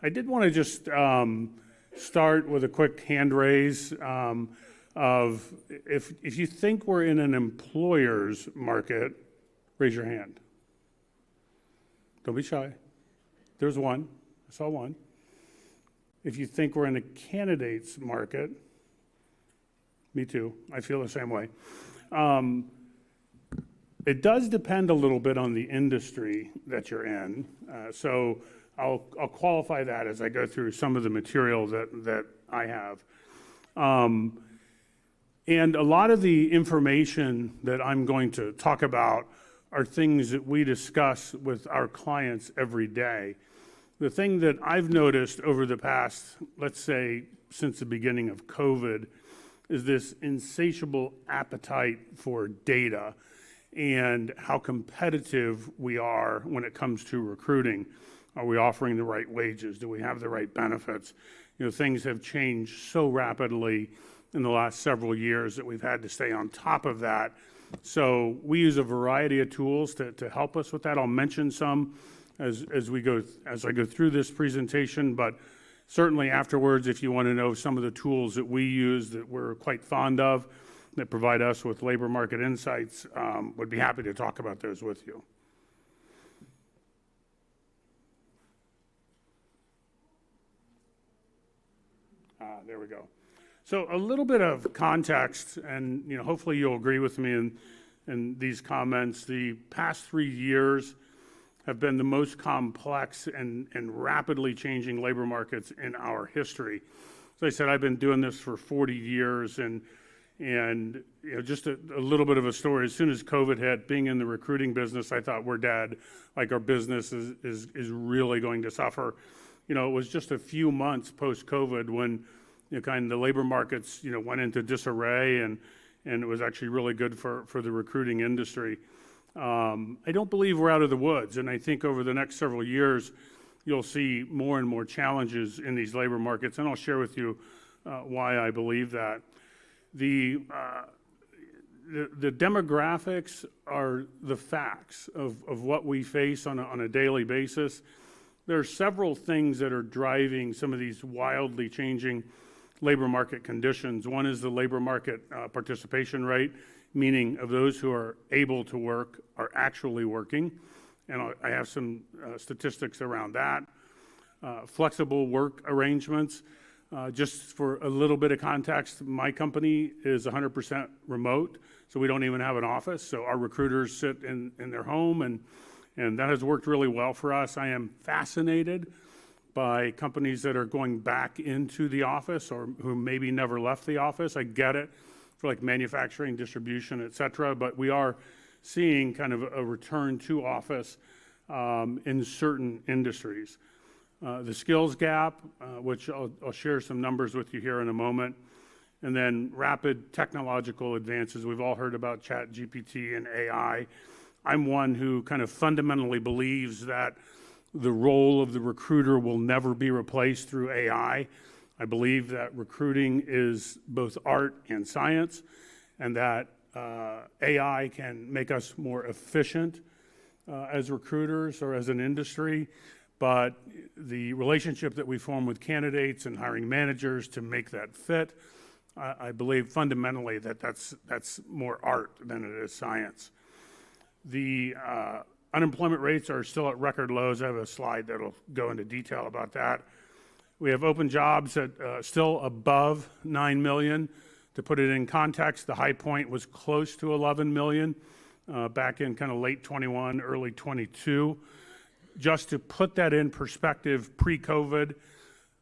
I did want to just start with a quick hand raise of if you think we're in an employer's market, raise your hand. Don't be shy. There's one. I saw one. If you think we're in a candidate's market, me too. I feel the same way. It does depend a little bit on the industry that you're in. So I'll qualify that as I go through some of the material that I have. And a lot of the information that I'm going to talk about are things that we discuss with our clients every day. The thing that I've noticed over the past, let's say, since the beginning of COVID, is this insatiable appetite for data and how competitive we are when it comes to recruiting. Are we offering the right wages? Do we have the right benefits? You know, things have changed so rapidly in the last several years that we've had to stay on top of that. So we use a variety of tools to help us with that. I'll mention some as I go through this presentation, but certainly afterwards, if you want to know some of the tools that we use that we're quite fond of, that provide us with labor market insights, would be happy to talk about those with you. There we go. So a little bit of context, and hopefully you'll agree with me in these comments. The past 3 years have been the most complex and rapidly changing labor markets in our history. As I said, I've been doing this for 40 years, and just a little bit of a story. As soon as COVID hit, being in the recruiting business, I thought we're dead. Like, our business is really going to suffer. It was just a few months post-COVID when kind of the labor markets went into disarray, and it was actually really good for the recruiting industry. I don't believe we're out of the woods, and I think over the next several years, you'll see more and more challenges in these labor markets, and I'll share with you why I believe that. The demographics are the facts of what we face on a daily basis. There are several things that are driving some of these wildly changing labor market conditions. One is the labor market participation rate, meaning of those who are able to work are actually working. And I have some statistics around that. Flexible work arrangements. Just for a little bit of context, my company is 100% remote, so we don't even have an office. So our recruiters sit in their home, and that has worked really well for us. I am fascinated by companies that are going back into the office or who maybe never left the office. I get it for like manufacturing, distribution, et cetera, but we are seeing kind of a return to office in certain industries. The skills gap, which I'll share some numbers with you here in a moment, and then rapid technological advances. We've all heard about ChatGPT and AI. I'm one who kind of fundamentally believes that the role of the recruiter will never be replaced through AI. I believe that recruiting is both art and science, and that AI can make us more efficient as recruiters or as an industry. But the relationship that we form with candidates and hiring managers to make that fit, I believe fundamentally that's more art than it is science. The unemployment rates are still at record lows. I have a slide that'll go into detail about that. We have open jobs at still above 9 million. To put it in context, the high point was close to 11 million back in kind of late 21, early 22. Just to put that in perspective, pre-COVID,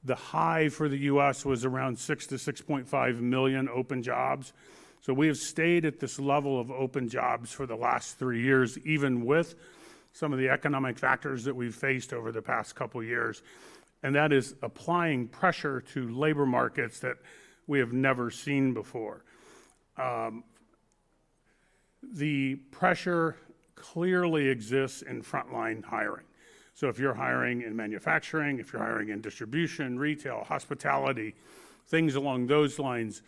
the high for the US was around 6 to 6.5 million open jobs. So we have stayed at this level of open jobs for the last 3 years, even with some of the economic factors that we've faced over the past couple years. And that is applying pressure to labor markets that we have never seen before. The pressure clearly exists in frontline hiring. So if you're hiring in manufacturing, if you're hiring in distribution, retail, hospitality, things along those lines,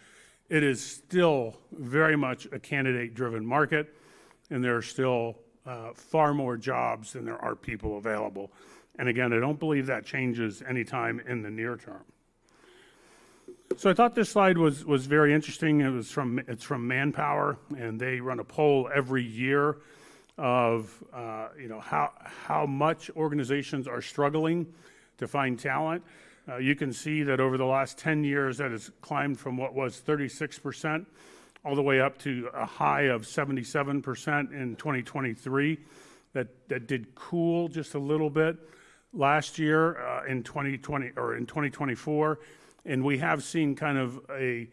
it is still very much a candidate-driven market, and there are still far more jobs than there are people available. And again, I don't believe that changes anytime in the near term. So I thought this slide was very interesting. It's from Manpower, and they run a poll every year of how much organizations are struggling to find talent. You can see that over the last 10 years, that has climbed from what was 36% all the way up to a high of 77% in 2023. That did cool just a little bit last year in 2020 or in 2024, and we have seen kind of a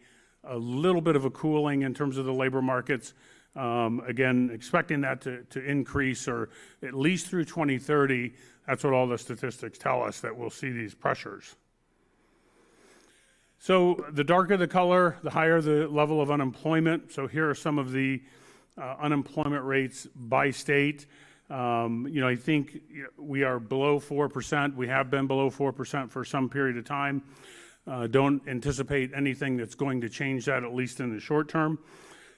little bit of a cooling in terms of the labor markets. Again, expecting that to increase, or at least through 2030. That's what all the statistics tell us, that we'll see these pressures. So the darker the color, the higher the level of unemployment. So here are some of the unemployment rates by state. I think we are below 4%. We have been below 4% for some period of time. Don't anticipate anything that's going to change that, at least in the short term.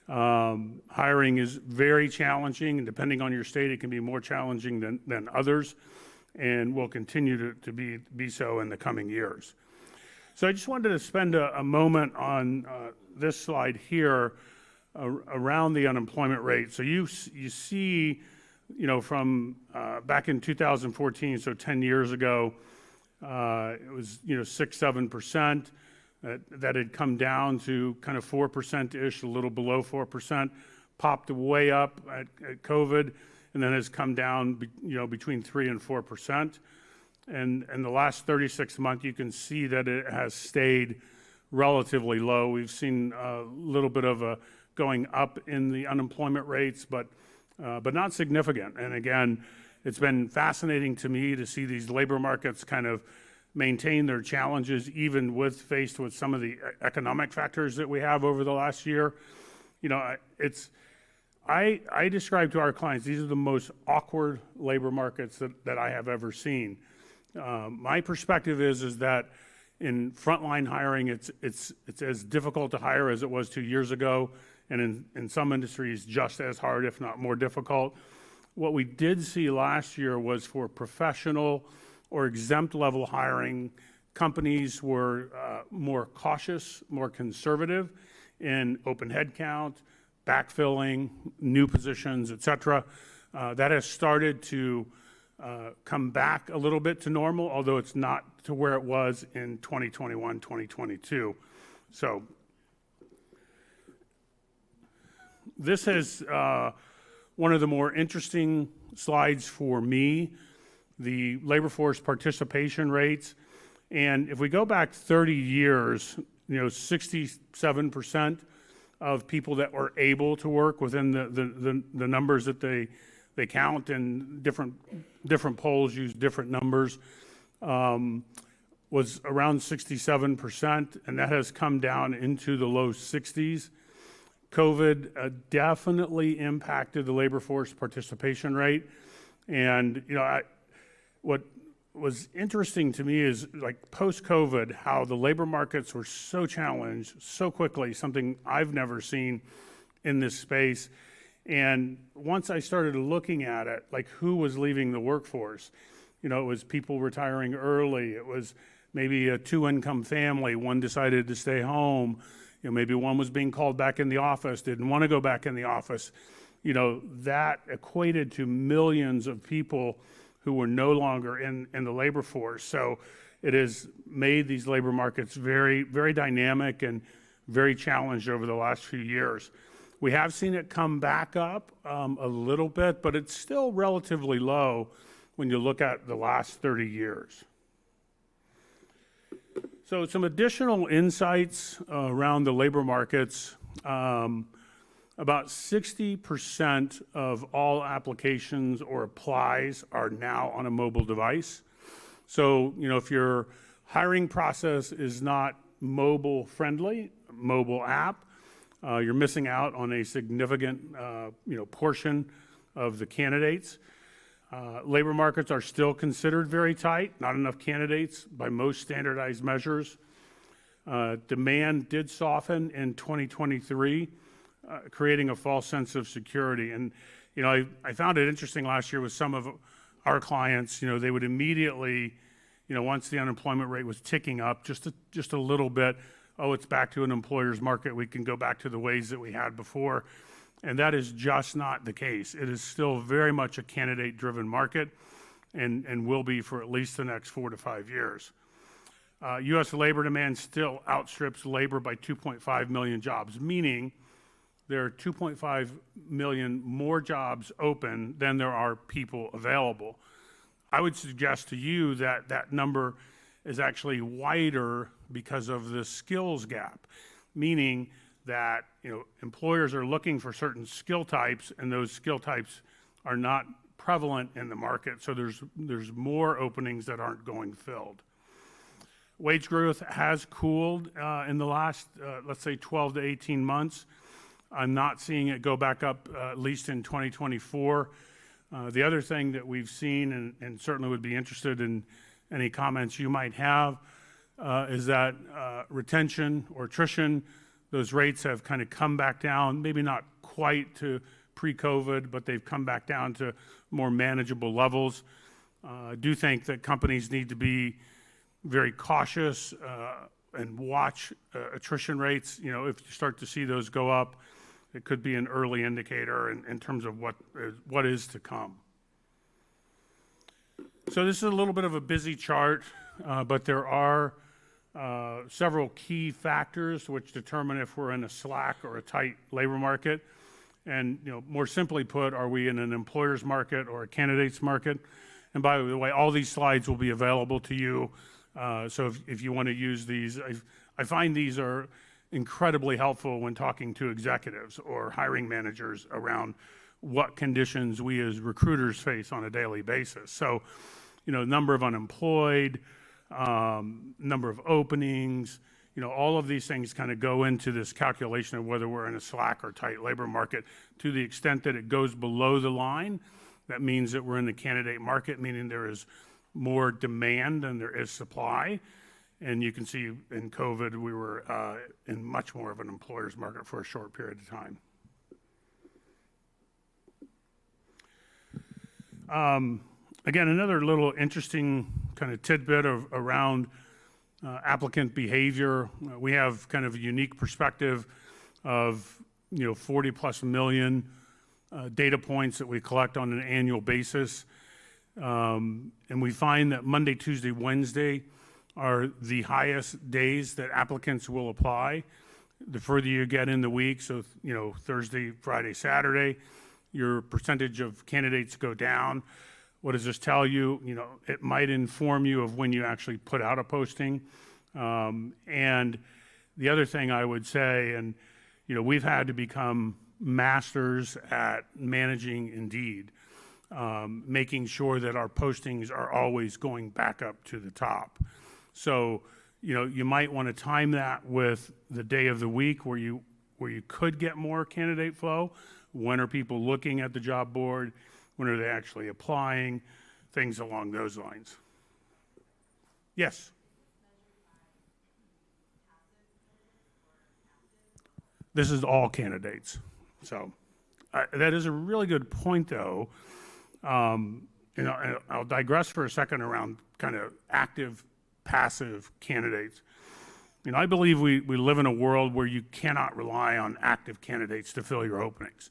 Hiring is very challenging, and depending on your state, it can be more challenging than others, and will continue to be so in the coming years. So I just wanted to spend a moment on this slide here around the unemployment rate. So you see, from back in 2014, so 10 years ago, it was 6-7%. That had come down to kind of 4%-ish, a little below 4%, popped way up at COVID, and then has come down, between 3 and 4%. And in the last 36 months, you can see that it has stayed relatively low. We've seen a little bit of a going up in the unemployment rates, but not significant. And again, it's been fascinating to me to see these labor markets kind of maintain their challenges, even faced with some of the economic factors that we have over the last year. I describe to our clients, these are the most awkward labor markets that I have ever seen. My perspective is that in frontline hiring, it's as difficult to hire as it was 2 years ago, and in some industries just as hard, if not more difficult. What we did see last year was for professional or exempt level hiring, companies were more cautious, more conservative in open headcount, backfilling, new positions, et cetera. That has started to come back a little bit to normal, although it's not to where it was in 2021, 2022. So this is one of the more interesting slides for me, the labor force participation rates. And if we go back 30 years, 67% of people that were able to work within the numbers that they count, and different polls use different numbers, was around 67%, and that has come down into the low 60s. COVID definitely impacted the labor force participation rate. And what was interesting to me is, like, post-COVID, how the labor markets were so challenged so quickly, something I've never seen in this space. And once I started looking at it, like, who was leaving the workforce, it was people retiring early. It was maybe a 2-income family. One decided to stay home. Maybe one was being called back in the office, didn't want to go back in the office. That equated to millions of people who were no longer in the labor force. So it has made these labor markets very, very dynamic and very challenged over the last few years. We have seen it come back up a little bit, but it's still relatively low when you look at the last 30 years. So some additional insights around the labor markets. About 60% of all applications or applies are now on a mobile device. So, if your hiring process is not mobile friendly, mobile app, you're missing out on a significant, portion of the candidates. Labor markets are still considered very tight, not enough candidates by most standardized measures. Demand did soften in 2023. Creating a false sense of security. And, I found it interesting last year with some of our clients, they would immediately, once the unemployment rate was ticking up just a little bit, oh, it's back to an employer's market. We can go back to the ways that we had before. And that is just not the case. It is still very much a candidate-driven market and will be for at least the next 4 to 5 years. U.S. labor demand still outstrips labor by 2.5 million jobs, meaning there are 2.5 million more jobs open than there are people available. I would suggest to you that that number is actually wider because of the skills gap, meaning that employers are looking for certain skill types, and those skill types are not prevalent in the market, so there's more openings that aren't going filled. Wage growth has cooled in the last, let's say, 12 to 18 months. I'm not seeing it go back up, at least in 2024. The other thing that we've seen, and certainly would be interested in any comments you might have, is that retention or attrition, those rates have kind of come back down, maybe not quite to pre-COVID, but they've come back down to more manageable levels. I do think that companies need to be very cautious and watch attrition rates. If you start to see those go up, it could be an early indicator in terms of what is to come. So this is a little bit of a busy chart, but there are several key factors which determine if we're in a slack or a tight labor market. And more simply put, are we in an employer's market or a candidate's market? And by the way, all these slides will be available to you. So if you want to use these, I find these are incredibly helpful when talking to executives or hiring managers around what conditions we as recruiters face on a daily basis. So, number of unemployed, number of openings, all of these things kind of go into this calculation of whether we're in a slack or tight labor market. To the extent that it goes below the line, that means that we're in the candidate market, meaning there is more demand than there is supply. And you can see in COVID, we were in much more of an employer's market for a short period of time. Again, another little interesting kind of tidbit around applicant behavior. We have kind of a unique perspective of 40 plus million data points that we collect on an annual basis. And we find that Monday, Tuesday, Wednesday are the highest days that applicants will apply. The further you get in the week, so Thursday, Friday, Saturday, your percentage of candidates go down. What does this tell you? It might inform you of when you actually put out a posting. And the other thing I would say, and we've had to become masters at managing Indeed, making sure that our postings are always going back up to the top. So, you might want to time that with the day of the week where you could get more candidate flow. When are people looking at the job board? When are they actually applying? Things along those lines. Yes? This is all candidates. So that is a really good point, though. I'll digress for a second around kind of active, passive candidates. I believe we live in a world where you cannot rely on active candidates to fill your openings.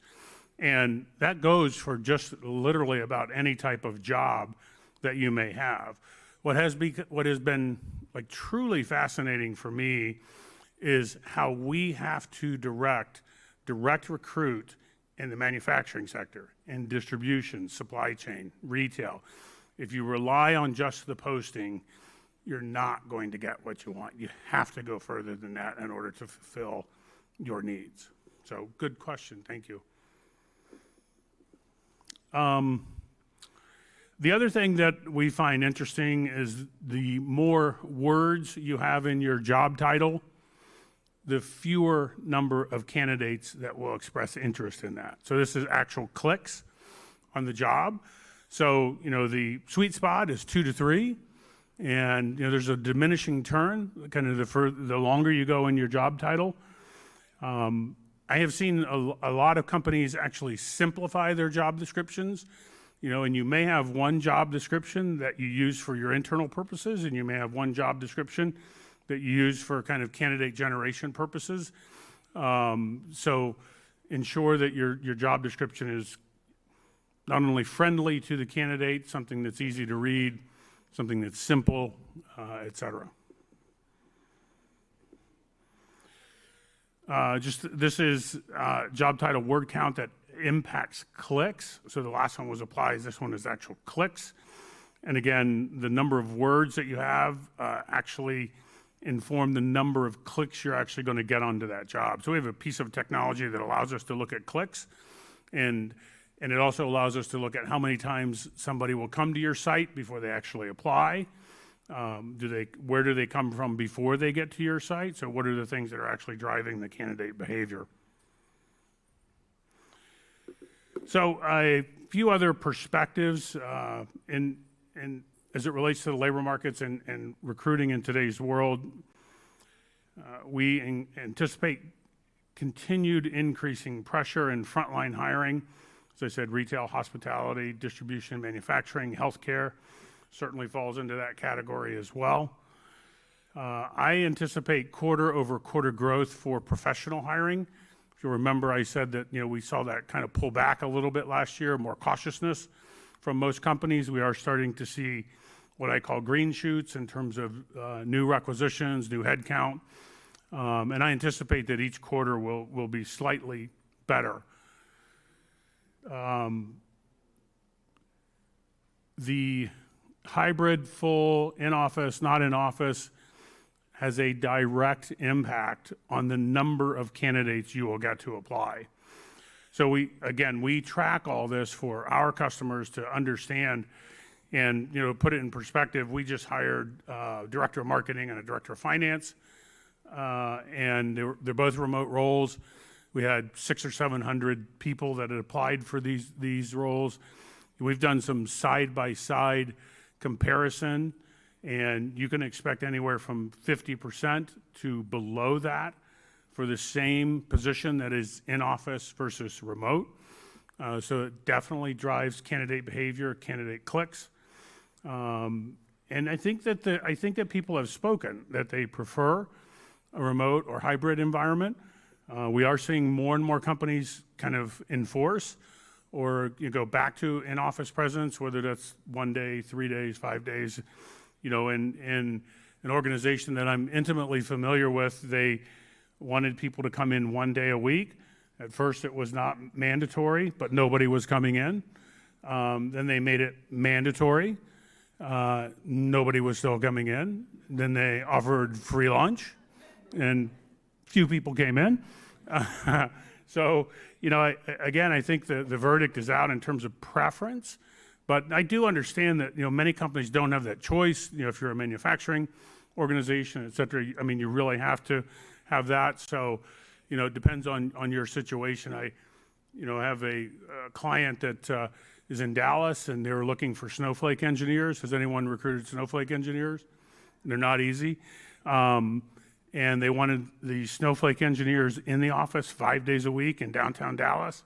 And that goes for just literally about any type of job that you may have. What has been like truly fascinating for me is how we have to direct recruit in the manufacturing sector, in distribution, supply chain, retail. If you rely on just the posting, you're not going to get what you want. You have to go further than that in order to fulfill your needs. So good question, thank you. The other thing that we find interesting is the more words you have in your job title, the fewer number of candidates that will express interest in that. So this is actual clicks on the job. So, the sweet spot is 2 to 3, and there's a diminishing turn, kind of the longer you go in your job title. I have seen a lot of companies actually simplify their job descriptions and you may have one job description that you use for your internal purposes, and you may have one job description that you use for kind of candidate generation purposes. So ensure that your job description is not only friendly to the candidate, something that's easy to read, something that's simple, et cetera. This is job title word count that impacts clicks. So the last one was applies, this one is actual clicks. And again, the number of words that you have actually inform the number of clicks you're actually going to get onto that job. So we have a piece of technology that allows us to look at clicks, and it also allows us to look at how many times somebody will come to your site before they actually apply. Where do they come from before they get to your site? So what are the things that are actually driving the candidate behavior? So a few other perspectives as it relates to the labor markets and recruiting in today's world. We anticipate continued increasing pressure in frontline hiring. As I said, retail, hospitality, distribution, manufacturing, healthcare certainly falls into that category as well. I anticipate quarter-over-quarter growth for professional hiring. If you remember, I said that we saw that kind of pull back a little bit last year, more cautiousness from most companies. We are starting to see what I call green shoots in terms of new requisitions, new headcount, and I anticipate that each quarter will be slightly better. The hybrid, full, in-office, not in-office, has a direct impact on the number of candidates you will get to apply. So we track all this for our customers to understand and put it in perspective. We just hired a director of marketing and a director of finance, and they're both remote roles. We had 600 or 700 people that had applied for these roles. We've done some side-by-side comparison, and you can expect anywhere from 50% to below that for the same position that is in office versus remote. So it definitely drives candidate behavior, candidate clicks. And I think that people have spoken that they prefer a remote or hybrid environment. We are seeing more and more companies kind of enforce or go back to in-office presence, whether that's 1 day, 3 days, 5 days. In an organization that I'm intimately familiar with, they wanted people to come in 1 day a week. At first it was not mandatory, but nobody was coming in. Then they made it mandatory. Nobody was still coming in. Then they offered free lunch, and few people came in. So, I think the verdict is out in terms of preference, but I do understand that, many companies don't have that choice. If you're a manufacturing organization, et cetera, you really have to have that. So, it depends on your situation. I, have a client that is in Dallas, and they're looking for snowflake engineers. Has anyone recruited snowflake engineers? They're not easy. And they wanted the snowflake engineers in the office 5 days a week in downtown Dallas.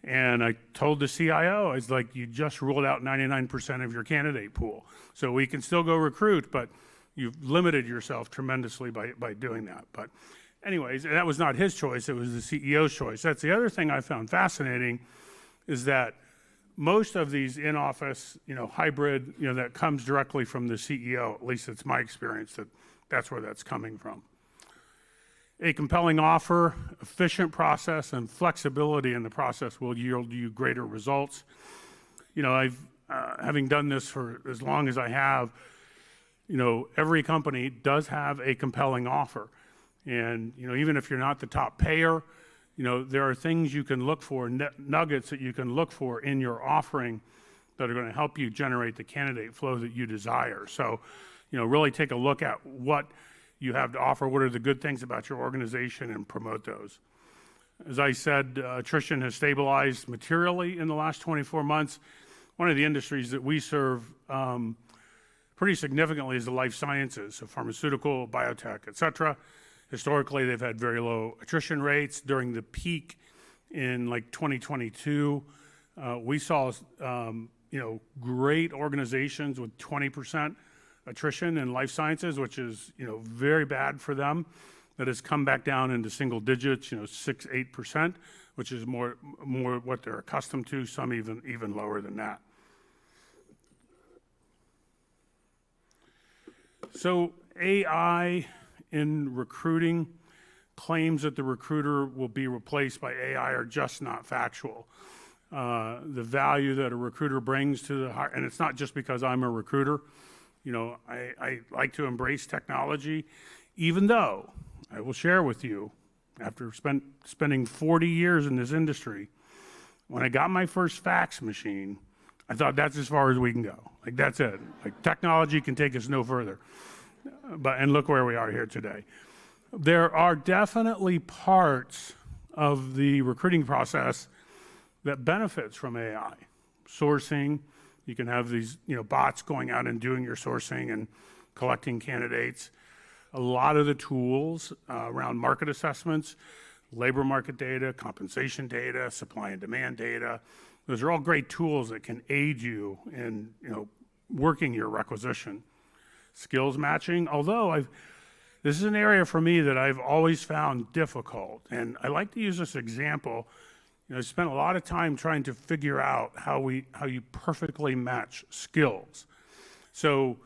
And I told the CIO, I was like, you just ruled out 99% of your candidate pool. So we can still go recruit, but you've limited yourself tremendously by doing that. But anyways, that was not his choice, it was the CEO's choice. That's the other thing I found fascinating, is that most of these in-office, hybrid, that comes directly from the CEO, at least it's my experience that's where that's coming from. A compelling offer, efficient process, and flexibility in the process will yield you greater results. Having done this for as long as I have, every company does have a compelling offer. And, even if you're not the top payer, there are things you can look for, nuggets that you can look for in your offering that are going to help you generate the candidate flow that you desire. So, really take a look at what you have to offer, what are the good things about your organization, and promote those. As I said, attrition has stabilized materially in the last 24 months. One of the industries that we serve pretty significantly is the life sciences, so pharmaceutical, biotech, et cetera. Historically, they've had very low attrition rates. During the peak in 2022, we saw great organizations with 20% attrition in life sciences, which is, very bad for them, that has come back down into single digits, 6, 8%, which is more what they're accustomed to, some even lower than that. So AI in recruiting, claims that the recruiter will be replaced by AI are just not factual. The value that a recruiter brings to the hire, and it's not just because I'm a recruiter, I like to embrace technology, even though I will share with you, after spending 40 years in this industry, when I got my first fax machine, I thought that's as far as we can go. Like, that's it. Like, technology can take us no further. And look where we are here today. There are definitely parts of the recruiting process that benefits from AI. Sourcing, you can have these bots going out and doing your sourcing and collecting candidates. A lot of the tools around market assessments, labor market data, compensation data, supply and demand data, those are all great tools that can aid you in working your requisition. Skills matching, although this is an area for me that I've always found difficult, and I like to use this example. I spent a lot of time trying to figure out how you perfectly match skills. So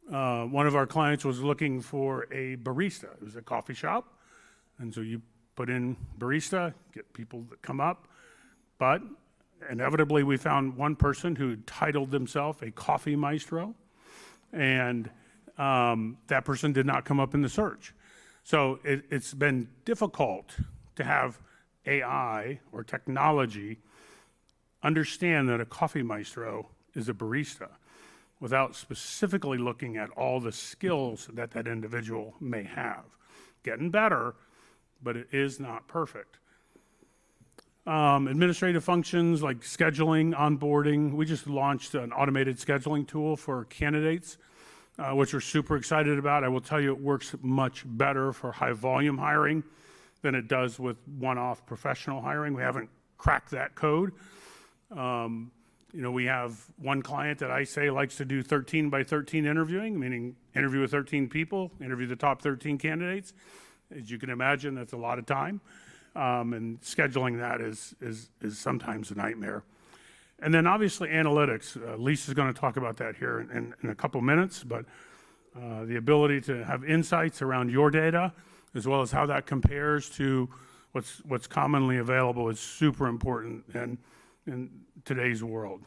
one of our clients was looking for a barista. It was a coffee shop, and so you put in barista, get people that come up, but inevitably we found one person who titled themselves a coffee maestro, and that person did not come up in the search. So it's been difficult to have AI or technology understand that a coffee maestro is a barista without specifically looking at all the skills that that individual may have. Getting better, but it is not perfect. Administrative functions like scheduling, onboarding. We just launched an automated scheduling tool for candidates, which we're super excited about. I will tell you, it works much better for high volume hiring than it does with one-off professional hiring. We haven't cracked that code. We have one client that I say likes to do 13 by 13 interviewing, meaning interview with 13 people, interview the top 13 candidates. As you can imagine, that's a lot of time. And scheduling that is sometimes a nightmare. And then obviously analytics. Lisa's going to talk about that here in a couple minutes, but the ability to have insights around your data, as well as how that compares to what's commonly available, is super important in today's world.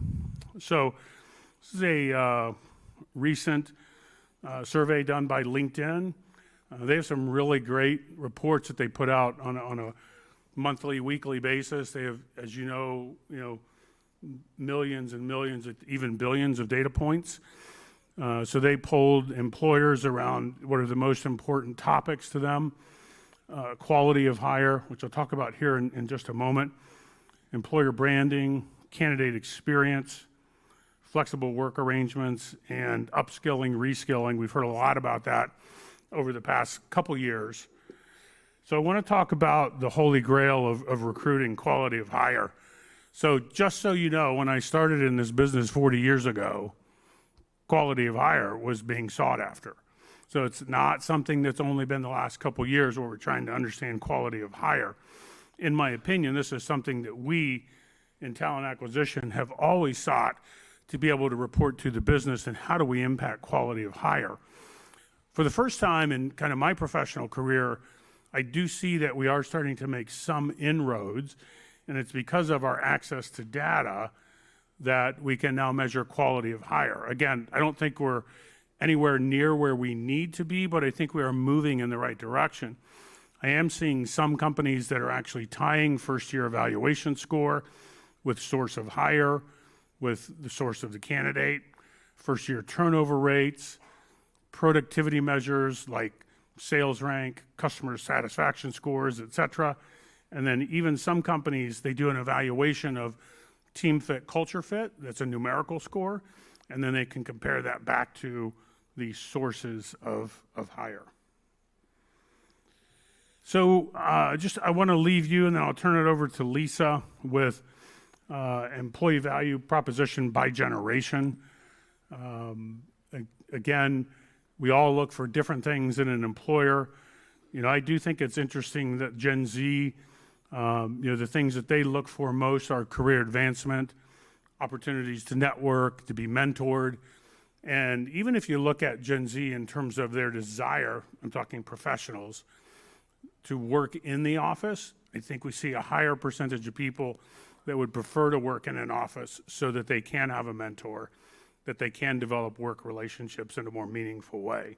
So this is a recent survey done by LinkedIn. They have some really great reports that they put out on a monthly, weekly basis. They have, as you know, millions and millions, even billions of data points. So they polled employers around what are the most important topics to them. Quality of hire, which I'll talk about here in just a moment. Employer branding, candidate experience, flexible work arrangements, and upskilling, reskilling. We've heard a lot about that over the past couple years. So I want to talk about the holy grail of recruiting, quality of hire. So just so you know, when I started in this business 40 years ago, quality of hire was being sought after. So it's not something that's only been the last couple years where we're trying to understand quality of hire. In my opinion, this is something that we in talent acquisition have always sought to be able to report to the business, and how do we impact quality of hire. For the first time in kind of my professional career, I do see that we are starting to make some inroads, and it's because of our access to data that we can now measure quality of hire. Again, I don't think we're anywhere near where we need to be, but I think we are moving in the right direction. I am seeing some companies that are actually tying first-year evaluation score with source of hire, with the source of the candidate, first-year turnover rates, productivity measures like sales rank, customer satisfaction scores, et cetera. And then even some companies, they do an evaluation of team fit, culture fit. That's a numerical score. And then they can compare that back to the sources of hire. So I want to leave you, and then I'll turn it over to Lisa with employee value proposition by generation. Again, we all look for different things in an employer. You know, I do think it's interesting that Gen Z, you know, the things that they look for most are career advancement, opportunities to network, to be mentored. And even if you look at Gen Z in terms of their desire, I'm talking professionals, to work in the office, I think we see a higher percentage of people that would prefer to work in an office so that they can have a mentor, that they can develop work relationships in a more meaningful way.